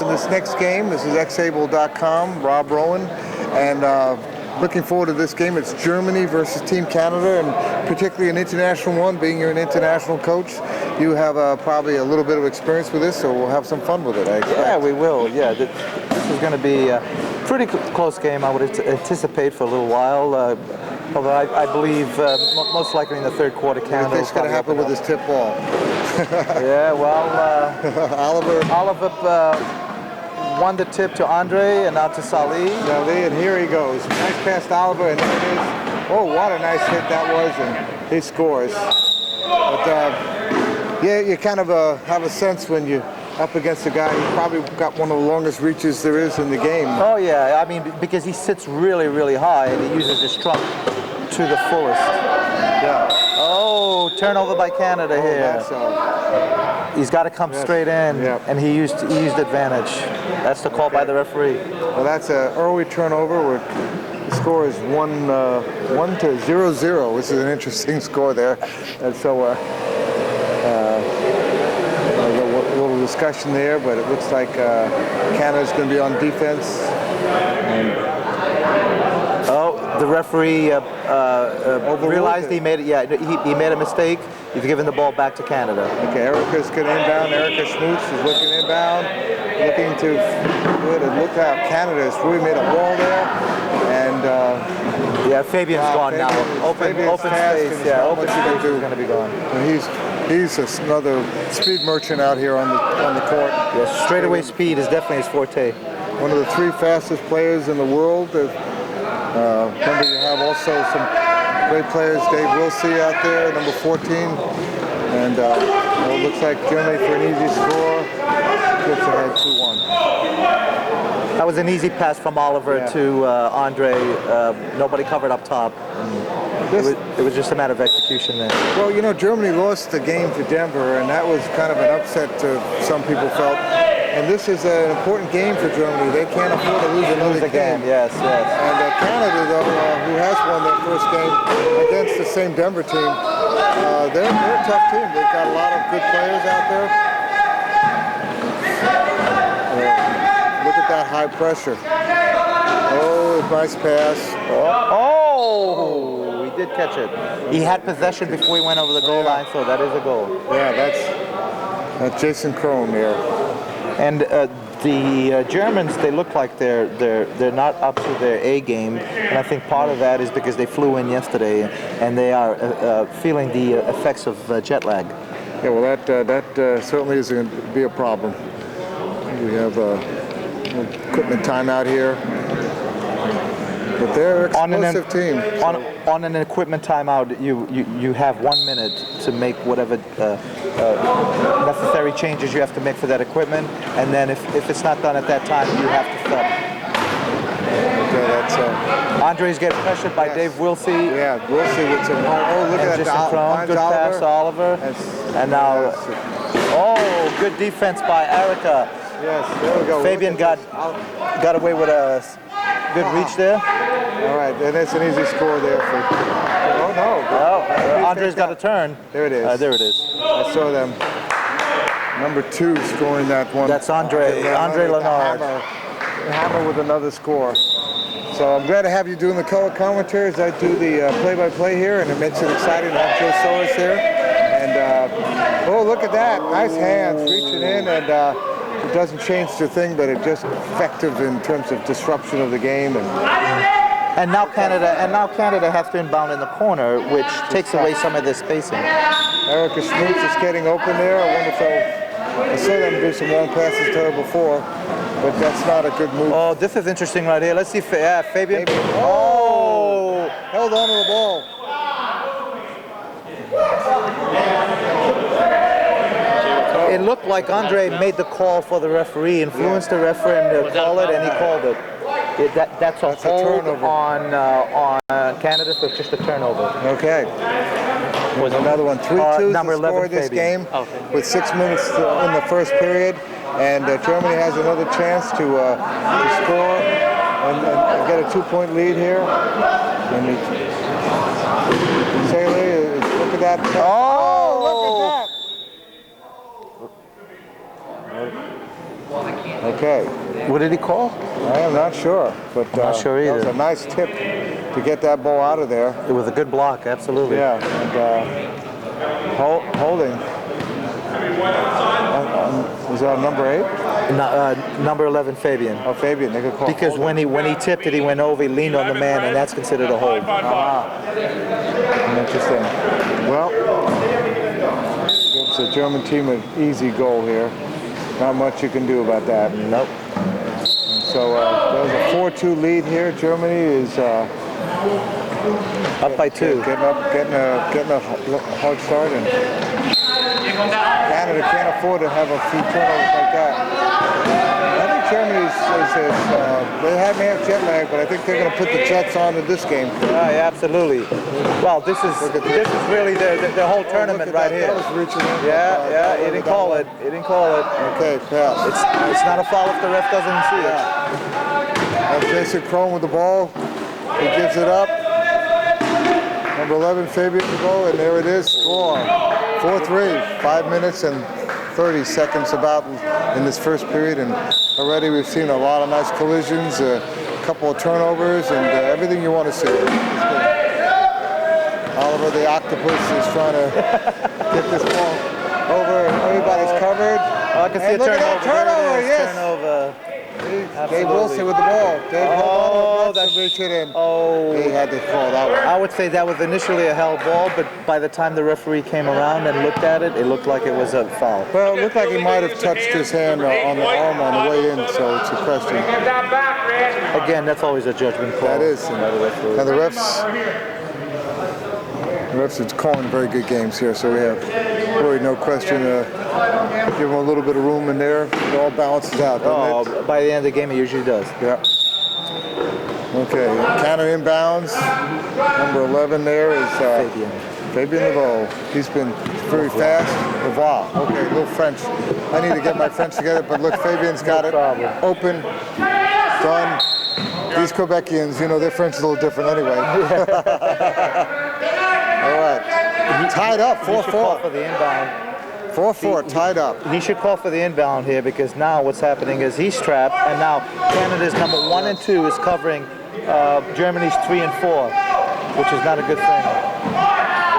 In this next game, this is xable.com, Rob Rowan, and looking forward to this game. It's Germany versus Team Canada, and particularly an international one. Being you're an international coach, you have probably a little bit of experience with this, so we'll have some fun with it, I expect. Yeah, we will. Yeah, this is going to be a pretty close game, I would anticipate, for a little while. Although I believe most likely in the third quarter, Canada. What's going to happen with this tip ball? Yeah, well, Oliver won the tip to Andre and now to Salih. And here he goes. Nice pass to Oliver, and there it is. Oh, what a nice hit that was, and he scores. But yeah, you kind of have a sense when you're up against a guy who probably got one of the longest reaches there is in the game. Oh yeah, I mean, because he sits really, really high and he uses his trunk to the fullest. Yeah. Oh, turnover by Canada here. He's got to come straight in, and he used advantage. That's the call by the referee. Well, that's an early turnover where the score is 1 to 0-0, which is an interesting score there. And so a little discussion there, but it looks like Canada's going to be on defense. The referee realized he made he made a mistake. He's given the ball back to Canada. Okay, Erica's going to inbound. Erica Schmutz is looking inbound, looking to look how Canada has really made a wall there, and yeah, Fabian's gone now. Open space. Yeah, open space is going to be gone. And he's another speed merchant out here on the court. Yes, straightaway speed is definitely his forte. One of the 3 fastest players in the world. Remember, you have also some great players. Dave Wilsey out there, number 14. And it looks like Germany for an easy score. Gets ahead 2-1. That was an easy pass from Oliver to Andre. Nobody covered up top. It was just a matter of execution there. Well, you know, Germany lost the game to Denver, and that was kind of an upset some people felt. And this is an important game for Germany. They can't afford to lose another game. Yes. And Canada, though, who has won their first game against the same Denver team, they're a tough team. They've got a lot of good players out there. Look at that high pressure. Oh, nice pass. Oh, he did catch it. He had possession before he went over the goal line, so that is a goal. Yeah, that's Jason Krohn there. And the Germans, they look like they're not up to their A game, and I think part of that is because they flew in yesterday and they are feeling the effects of jet lag. Yeah, well, that certainly is going to be a problem. We have a equipment timeout here, but they're an explosive team. On an equipment timeout, you have 1 minute to make whatever necessary changes you have to make for that equipment, and then if it's not done at that time, you have to stop. Okay, that's Andre's getting pressured by Dave Wilsey. Yeah, Wilsey with some. Oh, look at that! Good pass to Oliver, and now good defense by Erica. Yes, there we go. Fabian got away with a good reach there. All right, and it's an easy score there for. Oh no! Andre's got a turn. There it is. There it is. I saw them. Number 2 scoring that one. That's Andre Lenard. Hammer with another score. So I'm glad to have you doing the color commentary as I do the play-by-play here, and it makes it exciting to have Joe Soros here. And oh, look at that! Nice hands reaching in, and it doesn't change the thing, but it's just effective in terms of disruption of the game. And now Canada has to inbound in the corner, which takes away some of the spacing. Erica Schmutz is getting open there. I wonder if I saw them do some long passes to her before, but that's not a good move. Oh, this is interesting right here. Let's see, Fabian. Oh! Held on to the ball. It looked like Andre made the call for the referee, influenced the referee to call it, and he called it. That's a turnover on Canada, so it's just a turnover. Okay. Was another one. 3-2 number 11 score this game with 6 minutes in the first period, and Germany has another chance to score and get a 2-point lead here. Saleh, look at that. Oh, look at that. Okay. What did he call? I am not sure, but Not sure that was either. a nice tip to get that ball out of there. It was a good block, absolutely. Yeah, and holding. Was that number 8? Number 11, Fabian. Oh, Fabian, they could call. Because when he tipped it, he went over, he leaned on the man, and that's considered a hold. Interesting. Well, gives the German team an easy goal here. Not much you can do about that. Nope. So there's a 4-2 lead here. Germany is Up by 2. getting a hard start, and Canada can't afford to have a few turnovers like that. I think Germany they may have jet lag, but I think they're going to put the Jets on in this game. Yeah, absolutely. Well, this is really the whole tournament right here. That was reaching in. Yeah, he didn't call it. He didn't call it. Okay, pass. It's not a foul if the ref doesn't see it. That's Jason Crone with the ball. He gives it up. Number 11, Fabian with the ball, and there it is. Score. 4-3. 5 minutes and 30 seconds about in this first period, and already we've seen a lot of nice collisions, a couple of turnovers, and everything you want to see. Oliver the Octopus is trying to get this ball over. Everybody's covered. Oh, I can see a look at turnover. that turnover, yes. Turnover. Dave Wilson with the ball. Dave that's reach it in. Oh. He had to call that one. I would say that was initially a held ball, but by the time the referee came around and looked at it, it looked like it was a foul. Well, it looked like he might have touched his hand on the arm on the way in, so it's a question. Again, that's always a judgment call. That is. And the refs are calling very good games here, so we have really no question. Give them a little bit of room in there. It all balances out, doesn't it? By the end of the game, it usually does. Yeah. Okay, Canada inbounds. Number 11 there is Fabian Laval. He's been very fast. Laval. Okay, a little French. I need to get my French together, but look, Fabian's got it. Open. Done. These Quebecians, their French is a little different anyway. All right. Tied up, 4-4. For the inbound. 4-4, tied up. He should call for the inbound here, because now what's happening is he's trapped, and now Canada's number 1 and 2 is covering Germany's 3 and 4, which is not a good thing.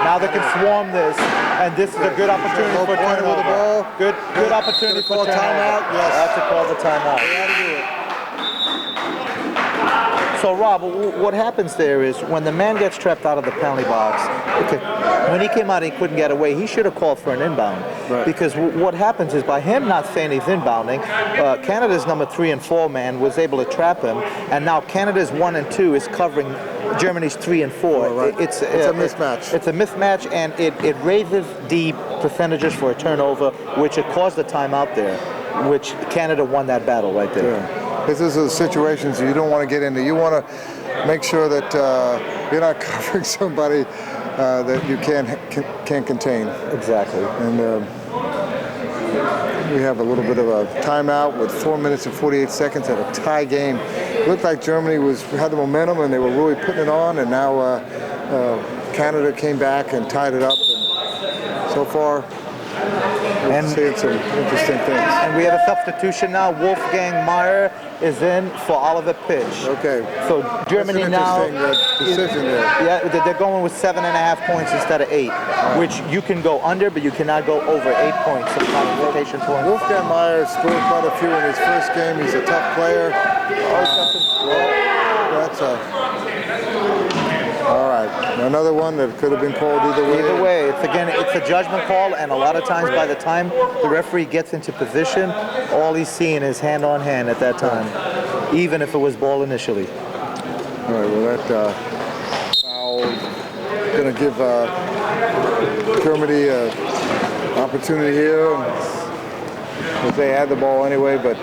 Now they can swarm this, and this is a good opportunity for turnover. With the ball. Good opportunity for call turnover. timeout. Yes. Have to call the timeout. So Rob, what happens there is when the man gets trapped out of the penalty box, when he came out and he couldn't get away, he should have called for an inbound. Right. Because what happens is by him not saying he's inbounding, Canada's number 3 and 4 man was able to trap him, and now Canada's 1 and 2 is covering Germany's 3 and 4. Right. It's a mismatch. It's a mismatch, and it raises the percentages for a turnover, which it caused the timeout there, which Canada won that battle right there. Yeah. This is a situations you don't want to get into. You want to make sure that you're not covering somebody that you can't contain. Exactly. And we have a little bit of a timeout with 4 minutes and 48 seconds at a tie game. It looked like Germany had the momentum and they were really putting it on, and now Canada came back and tied it up. And so far, we're seeing some interesting things. And we have a substitution now. Wolfgang Meyer is in for Oliver Pitch. Okay. So Germany That's an now. interesting decision there. Yeah, they're going with 7.5 points instead of 8, which you can go under, but you cannot go over 8 points of qualification points. Wolfgang Meyer scored quite a few in his first game. He's a tough player. All right, another one that could have been called either way. Either way, it's a judgment call, and a lot of times by the time the referee gets into position, all he's seeing is hand on hand at that time, even if it was ball initially. All right, well that foul going to give Germany an opportunity here. Because they had the ball anyway, but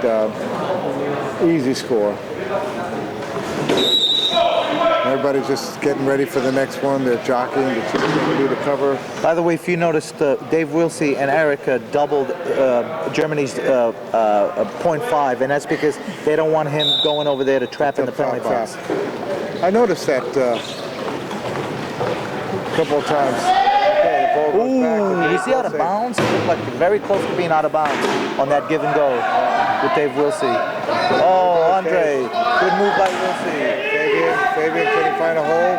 easy score. Everybody's just getting ready for the next one. They're jockeying to see what they can do to cover. By the way, if you noticed, Dave Wilsey and Erica doubled Germany's 0.5, and that's because they don't want him going over there to trap in the penalty box. I noticed that a couple of times. Okay, the ball goes back. Ooh, you see out of bounds? It looked like very close to being out of bounds on that give and go. with Dave Wilsey. Oh, Andre, good move by Wilsey. Fabian, can he find a hole?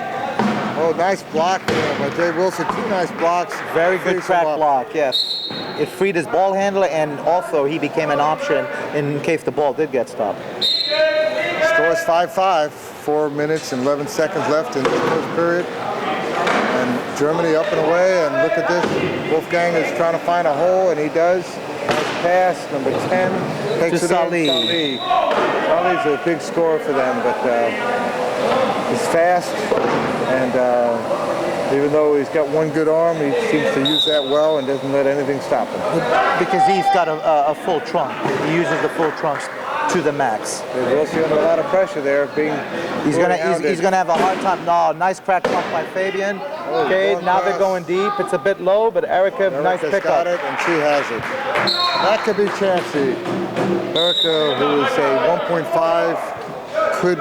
Oh, nice block there by Dave Wilson. 2 nice blocks. Very good crack block, yes. It freed his ball handler, and also he became an option in case the ball did get stopped. Score's 5-5. 4 minutes and 11 seconds left in the first period. And Germany up and away, and look at this. Wolfgang is trying to find a hole, and he does. Nice pass, number 10. Takes to it Salih. in. Salih's a big scorer for them, but he's fast, and even though he's got one good arm, he seems to use that well and doesn't let anything stop him. Because he's got a full trunk. He uses the full trunks to the max. We'll see under a lot of pressure there. He's gonna have a hard time. No, nice crack pump by Fabian. Okay, now they're going deep. It's a bit low, but Erica, nice pickup. Got it, and she has it. That could be chancy. Erica, who is a 1.5, could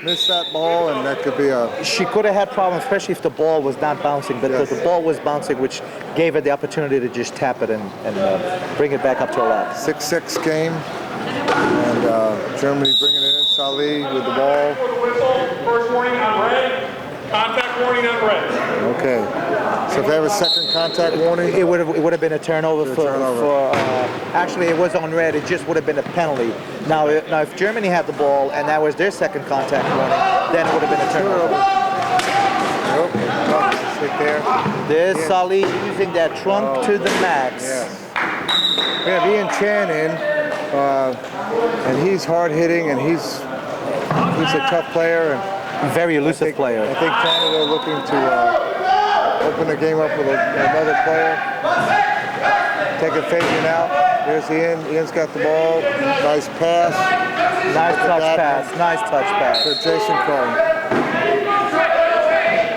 miss that ball, and that could be a... She could have had problems, especially if the ball was not bouncing, but Yes. the ball was bouncing, which gave her the opportunity to just tap it and bring it back up to her lap. 6-6 game, and Germany bringing it in. Salih with the ball. First warning on red. Contact warning on red. Okay, so if they have a second contact warning, It would have been a turnover for actually it was on red. It just would have been a penalty. Now if Germany had the ball and that was their second contact warning, then it would have been a turnover. nope, nothing stick there. There's Salih using that trunk to the max. Yes. We have Ian Chan in, and he's hard hitting, and he's a tough player, and Very elusive player. I think Canada looking to open the game up with another player. Taking Fabian out. There's Ian. Ian's got the ball. Nice pass. Nice touch pass. Nice touch pass. For Jason Crone.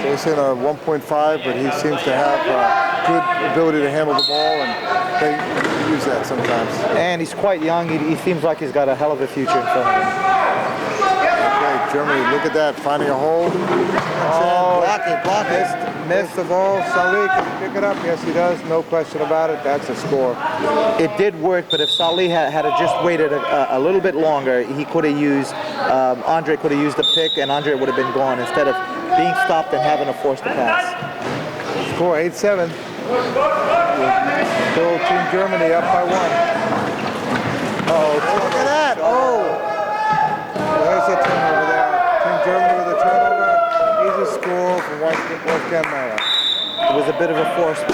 Jason 1.5, but he seems to have good ability to handle the ball, and they use that sometimes. And he's quite young. He seems like he's got a hell of a future in front of him. Germany, look at that, finding a hole. Block it. Missed the ball. Salih, can he pick it up? Yes, he does. No question about it. That's a score. It did work, but if Salih had just waited a little bit longer, he could have used, Andre could have used the pick, and Andre would have been gone instead of being stopped and having to force the pass. Score 8-7. Still Team Germany up by 1. Look at that. There's a turnover there. Team Germany with a turnover. Easy score from Wolfgang Meyer. It was a bit of a forced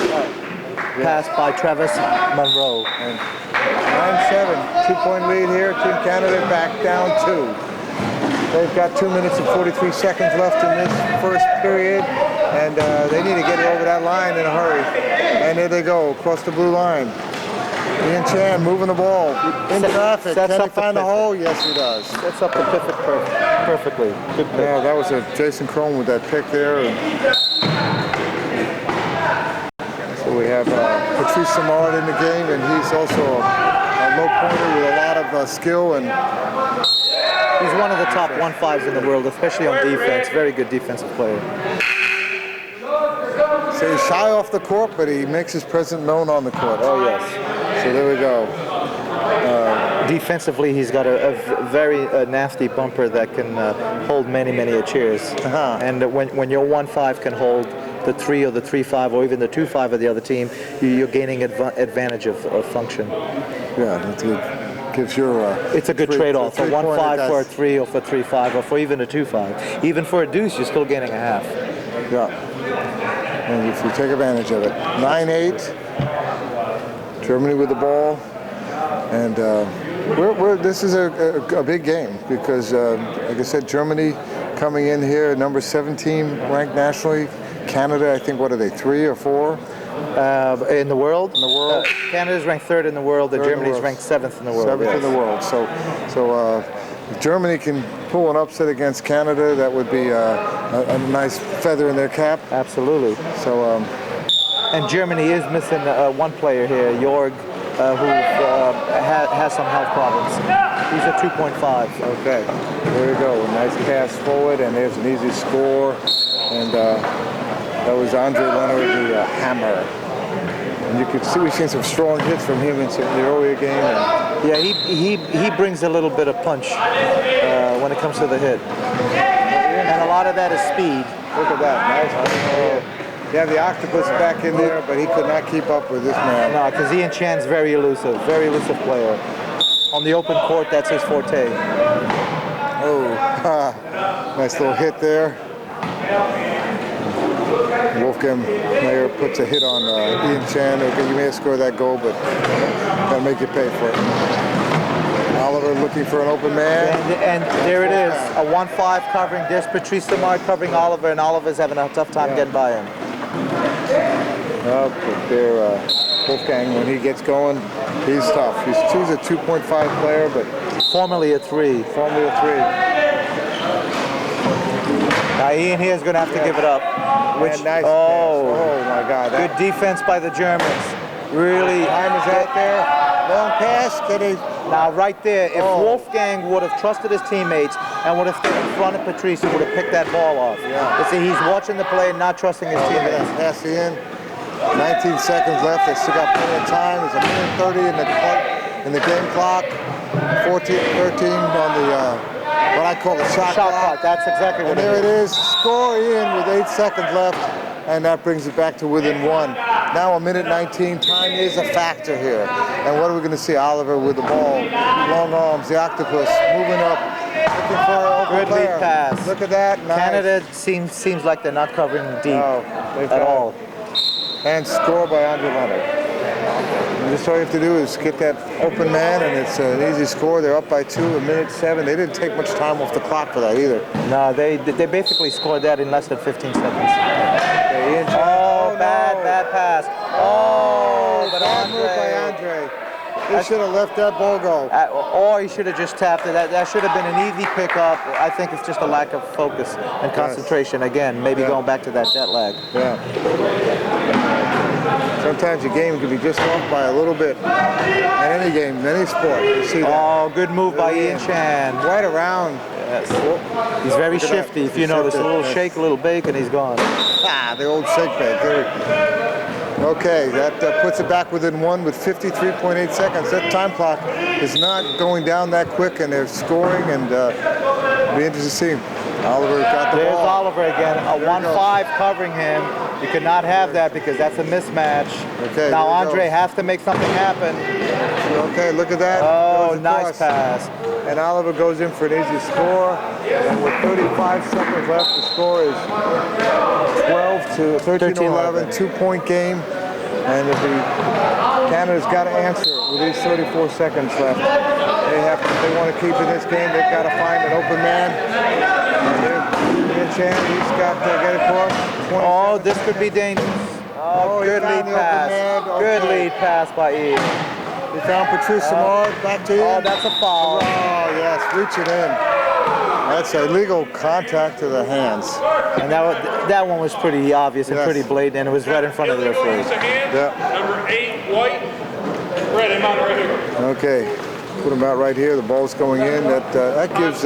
pass by Travis Monroe. And 9-7. 2-point lead here. Team Canada back down 2. They've got 2 minutes and 43 seconds left in this first period, and they need to get it over that line in a hurry. And there they go, across the blue line. Ian Chan moving the ball in traffic. Can he find the hole? Yes, he does. Sets up the pivot perfectly. Good pick. Yeah, that was a Jason Crone with that pick there. So we have Patrice Samard in the game, and he's also a low pointer with a lot of skill, and he's one of the top 1-5s in the world, especially on defense. Very good defensive player. so he's shy off the court, but he makes his presence known on the court. Oh, yes. So there we go. Defensively, he's got a very nasty bumper that can hold many a cheers. And when your 1-5 can hold the 3 or the 3-5 or even the 2-5 of the other team, you're gaining advantage of function. Yeah, that's good. Gives your... it's a good trade-off. For 1-5 for a 3 or for 3-5 or for even a 2-5. Even for a deuce, you're still gaining a half. Yeah. And if you take advantage of it. 9-8. Germany with the ball. And this is a big game because, like I said, Germany coming in here, number 17 ranked nationally. Canada, I think, what are they, 3 or 4? In the world? In the world. Canada's ranked 3rd in the world, and Germany's ranked 7th in the world. 7th in the world. So if Germany can pull an upset against Canada, that would be a nice feather in their cap. Absolutely. So. And Germany is missing one player here, Jorg, who has some health problems. He's a 2.5. Okay, there we go. A nice pass forward, and there's an easy score. And that was Andre Leonard, the hammer. And you could see we've seen some strong hits from him in the earlier game. And Yeah, he brings a little bit of punch when it comes to the hit. And a lot of that is speed. Look at that. Nice. You have the octopus back in there, but he could not keep up with this man. No, because Ian Chan's very elusive player. On the open court, that's his forte. Oh, nice little hit there. Wolfgang Mayer puts a hit on Ian Chan. Okay, you may have scored that goal, but gotta make you pay for it. Oliver looking for an open man. And there it is, a 1-5 covering. There's Patrice Samard covering Oliver, and Oliver's having a tough time getting by him. But there, Wolfgang, when he gets going, he's tough. He's a 2.5 player, but formerly a 3. Formerly a 3. Now Ian here is going to have to give it up. Which, nice oh my God. Good defense by the Germans. Really. Time is out there. Long pass. Now right there, if Wolfgang would have trusted his teammates and would have stayed in front of Patrice, he would have picked that ball off. Yeah. But see, he's watching the play and not trusting his teammates. Pass in. 19 seconds left. They still got plenty of time. There's a minute 30 in the game clock. 14-13 on the what I call the shot clock. That's exactly what it is. And there it is. Score in with 8 seconds left, and that brings it back to within 1. Now a minute 19. Time is a factor here. And what are we going to see? Oliver with the ball, long arms, the octopus moving up, looking for an open player. Lead pass. Look at that. Nice. Canada seems like they're not covering deep at all. And score by Andre Leonard. And just all you have to do is get that open man, and it's an easy score. They're up by 2, a minute 7. They didn't take much time off the clock for that either. No, they basically scored that in less than 15 seconds. Bad pass. But Andre. He should have let that ball go. Or he should have just tapped it. That should have been an easy pickup. I think it's just a lack of focus and concentration. Again, maybe going back to that jet lag. Yeah. Sometimes your game can be just off by a little bit. In any game, in any sport, you see that. Oh, good move by Ian Chan. Right around. Yes. He's very shifty. If you notice, a little shake, a little bake, and he's gone. The old shake bake. Okay, that puts it back within 1 with 53.8 seconds. That time clock is not going down that quick, and they're scoring, and it'll be interesting to see. Oliver got the ball. There's Oliver again, a 1-5 covering him. You could not have that because that's a mismatch. Okay, now Andre has to make something happen. Okay, look at that. Oh, nice pass. And Oliver goes in for an easy score. And with 35 seconds left, the score is 13-11, 2-point game. And Canada's got to answer with these 34 seconds left. If they want to keep in this game, they've got to find an open man. Chan, he's got to get across. Oh, this could be dangerous. Oh, good lead pass. Good lead pass by Ian. He found Patrice Samard. Back to Ian. Oh, that's a foul. Oh, yes, reaching in. That's illegal contact to the hands. And that one was pretty obvious and pretty blatant, and it was right in front of the referee. Number 8, White. Red, him out right here. Okay. Put him out right here. The ball's going in. That gives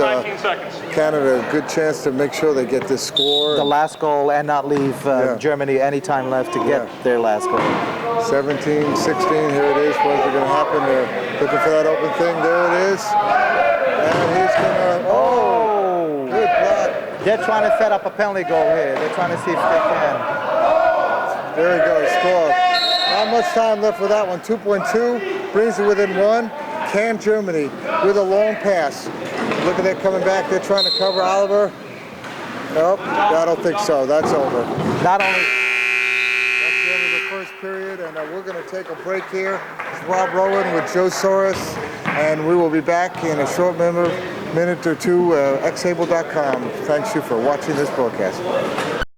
Canada a good chance to make sure they get this score. The last goal and not leave Germany any time left to get their last goal. 17-16. Here it is. What's going to happen? They're looking for that open thing. There it is. And he's going to... Oh! Good block. They're trying to set up a penalty goal here. They're trying to see if they can. There he goes. Score. Not much time left for that one. 2.2. Brings it within 1. Can Germany with a long pass. Look at that coming back. They're trying to cover Oliver. Nope, I don't think so. That's over. Not only. That's the end of the first period, and we're going to take a break here. It's Rob Rowan with Joe Soros, and we will be back in a short minute or two. Xable.com. Thanks you for watching this broadcast.